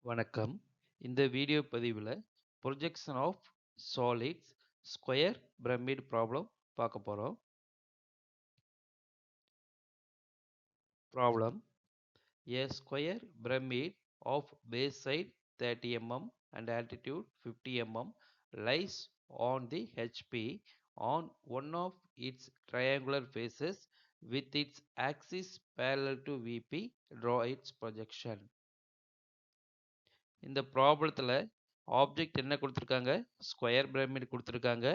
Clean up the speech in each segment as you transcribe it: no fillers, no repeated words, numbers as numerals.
வணக்கம். இந்த வீடியோ பதிவில் projection of solids square pyramid problem பார்க்க போகிறோம். Problem: A square pyramid of base side 30 mm and altitude 50 mm lies on the HP on one of its triangular faces with its axis parallel to VP. Draw its projection. இந்த ப்ராப்ளத்தில் object என்ன கொடுத்துருக்காங்க? Square pyramid கொடுத்துருக்காங்க.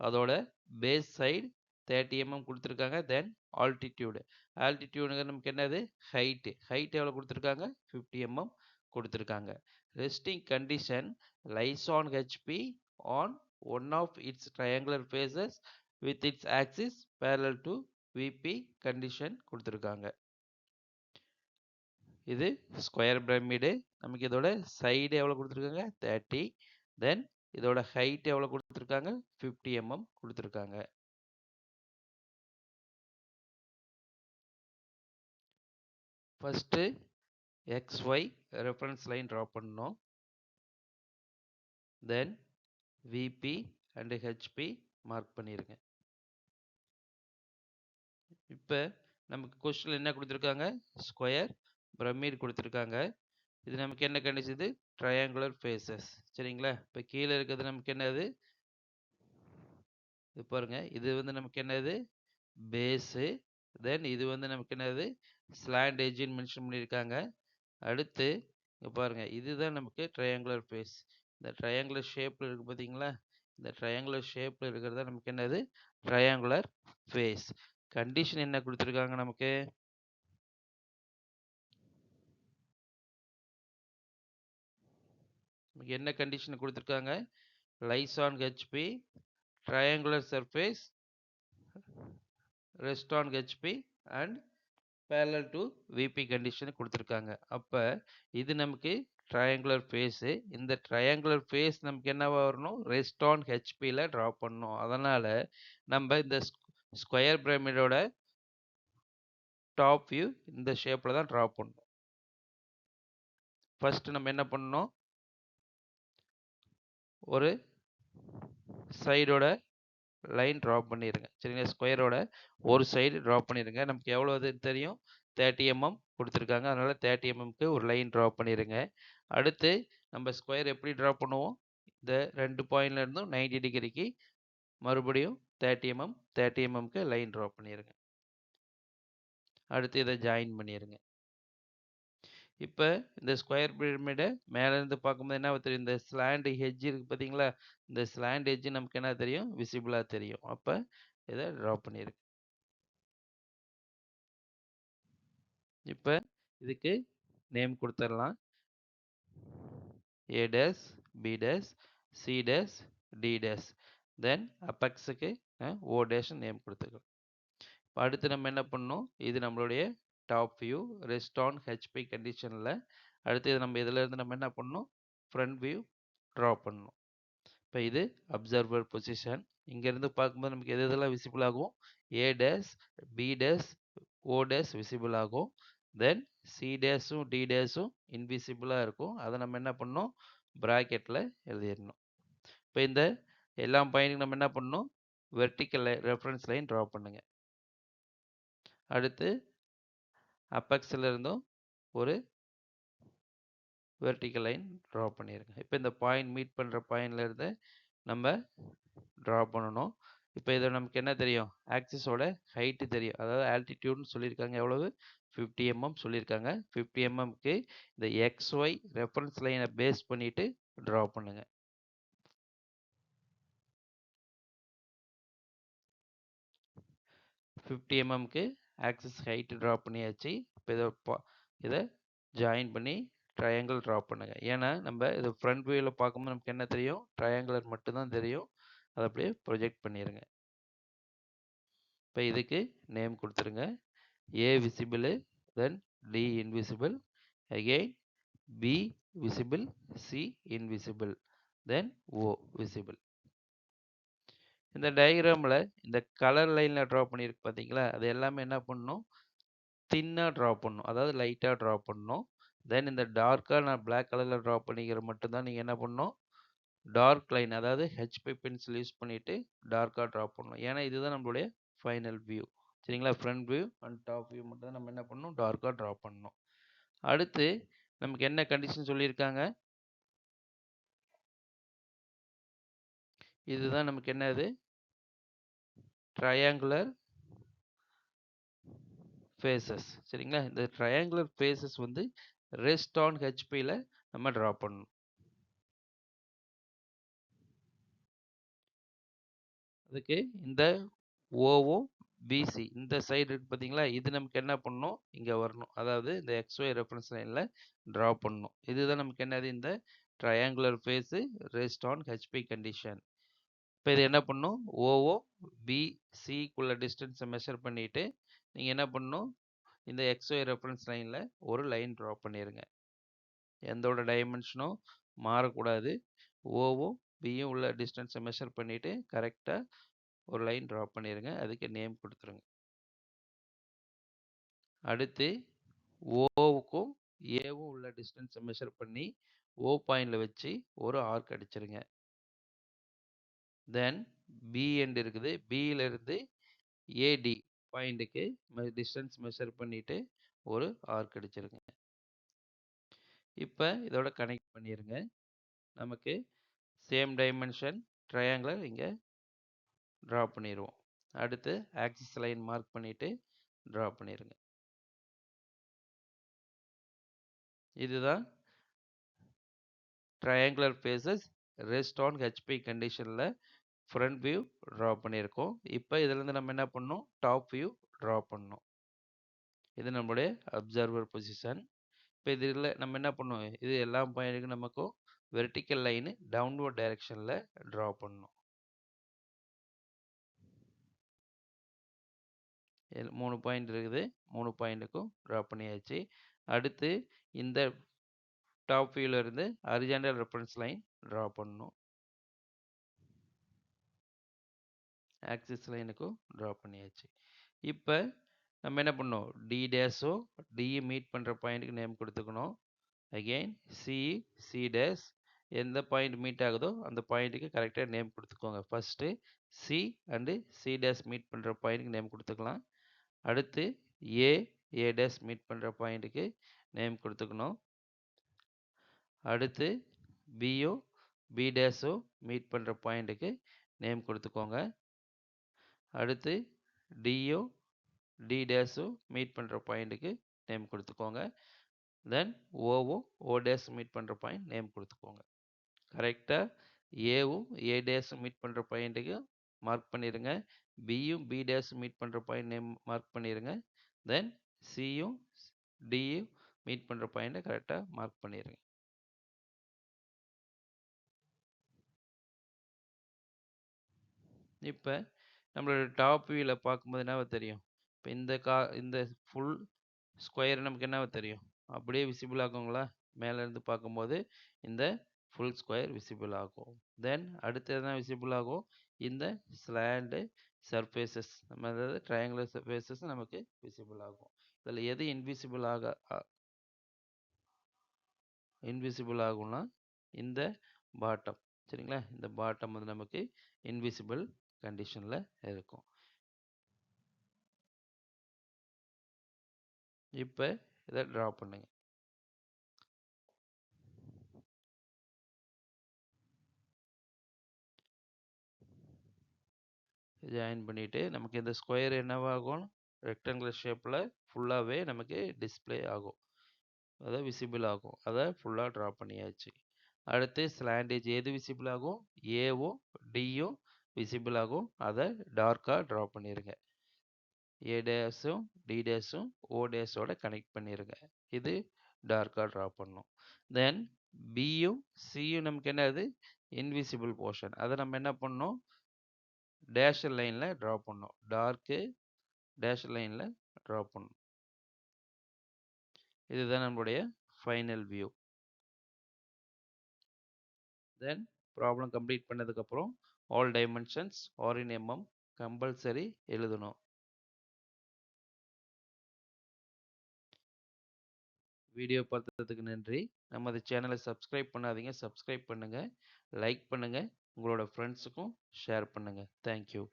அதோட base side 30 mm கொடுத்துருக்காங்க. தென் ஆல்டிடியூடுங்க நமக்கு என்னது? Height எவ்வளோ கொடுத்துருக்காங்க? 50 mm கொடுத்துருக்காங்க. Resting condition lies on HP on one of its triangular faces with its axis parallel to VP condition கொடுத்துருக்காங்க. இது ஸ்கொயர் பிரமிடு. நமக்கு இதோட சைடு எவ்வளோ கொடுத்துருக்காங்க? 30. தென் இதோட ஹைட் எவ்வளோ கொடுத்துருக்காங்க? 50 mm கொடுத்துருக்காங்க. First XY reference line draw பண்ணணும். தென் VP அண்ட் HP மார்க் பண்ணிருங்க. இப்போ நமக்கு கொஸ்டின் என்ன கொடுத்துருக்காங்க? ஸ்கொயர் பிரமிட் கொடுத்துருக்காங்க. இது நமக்கு என்ன கண்டிஷன்? இது ட்ரையாங்குலர் ஃபேஸஸ். சரிங்களா? இப்போ கீழே இருக்கிறது நமக்கு என்னது? இது பாருங்க, இது வந்து நமக்கு என்னது? பேஸு. தென் இது வந்து நமக்கு என்னது? ஸ்லாண்ட் எட்ஜின்னு மென்ஷன் பண்ணியிருக்காங்க. அடுத்து இங்கே பாருங்க, இதுதான் நமக்கு ட்ரையாங்குலர் ஃபேஸ். இந்த ட்ரையாங்குலர் ஷேப்பில் இருக்குது பார்த்தீங்களா? இந்த ட்ரையாங்குலர் ஷேப்பில் இருக்கிறதா நமக்கு என்னது? Triangular face. கண்டிஷன் என்ன கொடுத்துருக்காங்க நமக்கு? என்ன கண்டிஷன் கொடுத்துருக்காங்க? Lies on HP, triangular surface, rest on HP and parallel to VP condition கொடுத்துருக்காங்க. அப்போ இது நமக்கு ட்ரையாங்குலர் ஃபேஸு. இந்த ட்ரையாங்குலர் ஃபேஸ் நமக்கு என்னவா வரணும்? ரெஸ்ட் ஆன் ஹெச்பியில் ட்ரா பண்ணணும். அதனால் நம்ம இந்த ஸ்கொயர் பிரமிடோட டாப் வியூ இந்த ஷேப்பில் தான் ட்ரா பண்ணணும். ஃபர்ஸ்ட் நம்ம என்ன பண்ணணும்? ஒரு சைடோட லைன் ட்ரா பண்ணிடுங்க. சரிங்களா? ஸ்கொயரோட ஒரு சைடு ட்ரா பண்ணிடுங்க. நமக்கு எவ்வளோ அது தெரியும்? 30 mm கொடுத்துருக்காங்க. அதனால் 30 mmக்கு ஒரு லைன் ட்ரா பண்ணிடுங்க. அடுத்து நம்ம ஸ்கொயர் எப்படி ட்ரா பண்ணுவோம்? இந்த 2 பாயிண்ட்லேருந்தும் 90 டிகிரிக்கு மறுபடியும் 30 mm 30 mmக்கு லைன் ட்ரா பண்ணிடுங்க. அடுத்து இதை ஜாயின் பண்ணிடுங்க. இப்போ இந்த ஸ்கொயர் பிரமிடை மேலேருந்து பார்க்கும்போது என்ன தெரியும்? இந்த ஸ்லாண்ட் ஹெட்ஜ் இருக்குது பார்த்தீங்களா? இந்த ஸ்லாண்ட் ஹெட்ஜ் நமக்கு என்ன தெரியும்? விசிபிளாக தெரியும். அப்போ இதை ட்ரா பண்ணிடுங்க. இப்போ இதுக்கு நேம் கொடுத்துடலாம். A dash, B dash, C dash, D dash. Then அப்பெக்ஸுக்கு O dash name கொடுத்துக்கலாம். இப்போ அடுத்து நம்ம என்ன பண்ணணும்? இது நம்மளுடைய top view rest on HP கண்டிஷனில். அடுத்து இது நம்ம இதிலேருந்து நம்ம என்ன பண்ணணும்? ஃப்ரண்ட் வியூ ட்ரா பண்ணணும். இப்போ இது அப்சர்வர் பொசிஷன். இங்கேருந்து பார்க்கும்போது நமக்கு எது இதெல்லாம் விசிபிள் ஆகும்? A dash, B dash, O dash visible ஆகும். தென் C டேஷும் D டேஷும் இன்விசிபிளாக இருக்கும். அதை நம்ம என்ன பண்ணணும்? ப்ராக்கெட்டில் எழுதிடணும். இப்போ இந்த எல்லா பாயிண்ட்டுக்கும் நம்ம என்ன பண்ணணும்? வெர்டிக்கல் ரெஃபரன்ஸ் லைன் ட்ரா பண்ணுங்க. அடுத்து அப்பெக்ஸில் இருந்தும் ஒரு வெர்டிக்கல் லைன் ட்ரா பண்ணிடுங்க. இப்போ இந்த பாயிண்ட் மீட் பண்ணுற பாயிண்ட்ல இருந்து நம்ம ட்ரா பண்ணணும். இப்போ இதில் நமக்கு என்ன தெரியும்? ஆக்சிஸோட ஹைட்டு தெரியும். அதாவது ஆல்டிடியூட்னு சொல்லியிருக்காங்க. எவ்வளவு? 50 mm சொல்லியிருக்காங்க. 50 mmக்கு இந்த XY ரெஃபரன்ஸ் லைனை பேஸ் பண்ணிட்டு ட்ரா பண்ணுங்க. ஃபிஃப்டி எம்எம்க்கு ஆக்சிஸ் ஹைட்டு ட்ரா பண்ணியாச்சு. இப்போ இதை ஜாயின் பண்ணி ட்ரையாங்கிள் ட்ரா பண்ணுங்க. ஏன்னா நம்ம இது ஃப்ரண்ட் வியூவில் பார்க்கும்போது நமக்கு என்ன தெரியும்? ட்ரையாங்குலர் மட்டும்தான் தெரியும். அதை அப்படியே ப்ரொஜெக்ட் பண்ணிடுங்க. இப்போ இதுக்கு நேம் கொடுத்துருங்க. A visible, then D invisible, again B visible, C invisible, then O visible. இந்த டயக்ராமில் இந்த கலர் லைனில் ட்ரா பண்ணியிருக்கு பார்த்தீங்களா? அது எல்லாமே என்ன பண்ணணும்? தின்னாக ட்ரா பண்ணணும். அதாவது லைட்டாக ட்ரா பண்ணணும். தென் இந்த டார்க்காக நான் பிளாக் கலரில் ட்ரா பண்ணிக்கிற மட்டும்தான் நீங்கள் என்ன பண்ணணும், டார்க் லைன் அதாவது ஹெச்பி பென்சில் யூஸ் பண்ணிவிட்டு டார்க்காக ட்ரா பண்ணணும். ஏன்னா இதுதான் நம்மளுடைய ஃபைனல் வியூ. சரிங்களா? Front view and top view மட்டும் தான் நம்ம என்ன பண்ணணும், டார்க்காக ட்ரா பண்ணணும். அடுத்து நமக்கு என்ன கண்டிஷன் சொல்லியிருக்காங்க, இதுதான் நமக்கு என்னது, ட்ரையாங்குலர் ஃபேஸஸ். சரிங்களா? இந்த ட்ரையாங்குலர் ஃபேஸஸ் வந்து ரெஸ்ட் ஆன் ஹெச்பியில் நம்ம ட்ரா பண்ணணும். அதுக்கு இந்த ஓவும் பிசி இந்த சைடு இருக்கு பார்த்தீங்களா, இது நமக்கு என்ன பண்ணணும், இங்கே வரணும். அதாவது இந்த எக்ஸ்ஒய் ரெஃபரன்ஸ் லைனில் ட்ரா பண்ணணும். இதுதான் நமக்கு என்னது, இந்த triangular phase rest on HP condition. இப்போ இது என்ன பண்ணணும், ஓஓ பிசிக்குள்ள டிஸ்டன்ஸை மெஷர் பண்ணிவிட்டு நீங்கள் என்ன பண்ணணும், இந்த எக்ஸ்ஒய் ரெஃபரன்ஸ் லைனில் ஒரு லைன் ட்ரா பண்ணிடுங்க. எந்தோட டைமென்ஷனும் மாறக்கூடாது. ஓவும் பியும் உள்ள டிஸ்டன்ஸை மெஷர் பண்ணிவிட்டு கரெக்டாக ஒரு லைன் ட்ரா பண்ணிடுங்க. அதுக்கு நேம் கொடுத்துருங்க. அடுத்து ஓவுக்கும் ஏவும் உள்ள டிஸ்டன்ஸை மெஷர் பண்ணி ஓ பாயிண்டில் வச்சு ஒரு ஆர்க் அடிச்சிருங்க. தென் பி எண்ட் இருக்குது, பியிலிருந்து ஏடி பாயிண்ட்டுக்கு டிஸ்டன்ஸ் மெஷர் பண்ணிவிட்டு ஒரு ஆர்க் அடிச்சிருங்க. இப்போ இதோட கனெக்ட் பண்ணிடுங்க. நமக்கு சேம் டைமென்ஷன் ட்ரையாங்குலர் இங்கே ட்ரா பண்ணிடுவோம். அடுத்து ஆக்சிஸ் லைன் மார்க் பண்ணிவிட்டு ட்ரா பண்ணிடுங்க. இதுதான் triangular faces rest on HP கண்டிஷனில் ஃப்ரண்ட் வியூ ட்ரா பண்ணியிருக்கோம். இப்போ இதுலேருந்து நம்ம என்ன பண்ணணும், டாப் வியூ ட்ரா பண்ணணும். இது நம்மளுடைய அப்சர்வர் பொசிஷன். இப்போ இதில் நம்ம என்ன பண்ணுவோம், இது எல்லா பாயிண்ட்டுக்கும் நமக்கும் வெர்டிக்கல் லைனு டவுன்வர்ட் டைரெக்ஷனில் ட்ரா பண்ணணும். 3 பாயிண்ட் இருக்குது, 3 பாயிண்ட்டுக்கும் ட்ரா பண்ணியாச்சு. அடுத்து இந்த டாப் வியூவில் இருந்து ஹரிசாண்டல் ரெஃபரன்ஸ் லைன் ட்ரா பண்ணணும். ஆக்சிஸ் லைனுக்கும் ட்ரா பண்ணியாச்சு. இப்போ நம்ம என்ன பண்ணோம், டி டேஸும் டியும் மீட் பண்ணுற பாயிண்ட்டுக்கு நேம் கொடுத்துக்கணும். அகெயின் சி டேஸ் எந்த பாயிண்ட் மீட் ஆகுதோ அந்த பாயிண்ட்டுக்கு கரெக்டாக நேம் கொடுத்துக்கோங்க. First C and C days meet பண்ணுற பாயிண்ட்டுக்கு நேம் கொடுத்துக்கலாம். அடுத்து ஏ டேஸ் மீட் பண்ணுற பாயிண்ட்டுக்கு நேம் கொடுத்துக்கணும். அடுத்து பியும் பி டேஸும் மீட் பண்ணுற பாயிண்ட்டுக்கு நேம் கொடுத்துக்கோங்க. அடுத்து டியும் டி டேஸும் மீட் பண்ணுற பாயிண்ட்டுக்கு நேம் கொடுத்துக்கோங்க. தென் ஓவும் ஓ டேஸ் மீட் பண்ணுற பாயிண்ட் நேம் கொடுத்துக்கோங்க. கரெக்டாக ஏவும் ஏ டேஸும் மீட் பண்ணுற பாயிண்ட்டுக்கு மார்க் பண்ணிடுங்க. பியும் பி டேஸும் மீட் பண்ணுற பாயிண்ட் நேம் மார்க் பண்ணிடுங்க. தென் சியும் டியும் மீட் பண்ணுற பாயிண்ட்டை கரெக்டாக மார்க் பண்ணிடுங்க. இப்போ நம்மளோட டாப் வியூவில் பார்க்கும்போது என்ன தெரியும், இப்போ இந்த ஃபுல் ஸ்கொயர் நமக்கு என்ன தெரியும், அப்படியே விசிபிள் ஆகுங்களா, மேலேருந்து பார்க்கும்போது இந்த ஃபுல் ஸ்கொயர் விசிபிள் ஆகும். தென் அடுத்து என்ன விசிபிள் ஆகும், இந்த ஸ்லாண்டு சர்ஃபேசஸ் நம்ம அதாவது ட்ரையாங்குலர் சர்ஃபேசஸ் நமக்கு விசிபிள் ஆகும். இதில் எது இன்விசிபிள் ஆகும்னா இந்த பாட்டம். சரிங்களா? இந்த பாட்டம் வந்து நமக்கு இன்விசிபிள் கண்டிஷனில் இருக்கும். இப்போ இதை ட்ரா பண்ணுங்க. ஜாயின் பண்ணிவிட்டு நமக்கு இந்த ஸ்கொயர் என்னவாகும், ரெக்டாங்குலர் ஷேப்பில் ஃபுல்லாகவே நமக்கு டிஸ்பிளே ஆகும், அதாவது விசிபிள் ஆகும். அதை ஃபுல்லாக ட்ரா பண்ணியாச்சு. அடுத்து ஸ்லாண்டேஜ் எது விசிபிள் ஆகும், ஏவும் டியும் விசிபிள் ஆகும். அதை டார்க்காக ட்ரா பண்ணிடுங்க. ஏ டேஸும் டி டேஸும் ஓ டேஸோட கனெக்ட் பண்ணிடுங்க. இது டார்க்காக ட்ரா பண்ணும். தென் பியும் சியும் நமக்கு என்னது, இன்விசிபிள் போர்ஷன். அதை நம்ம என்ன பண்ணணும், டேஷ் லைனில் ட்ரா பண்ணணும். டார்க்கு டேஷ் லைனில் ட்ரா பண்ணணும். இதுதான் நம்மளுடைய ஃபைனல் வியூ. தென் ப்ராப்ளம் கம்ப்ளீட் பண்ணதுக்கப்புறம் ஆல் டைமென்ஷன்ஸ் ஆர் இன் எம்எம் கம்பல்சரி எழுதணும். வீடியோ பார்த்ததுக்கு நன்றி. நமது சேனலை சப்ஸ்கிரைப் பண்ணாதீங்க, சப்ஸ்கிரைப் பண்ணுங்க, லைக் பண்ணுங்க, உங்களோட ஃப்ரெண்ட்ஸுக்கும் ஷேர் பண்ணுங்க. Thank you.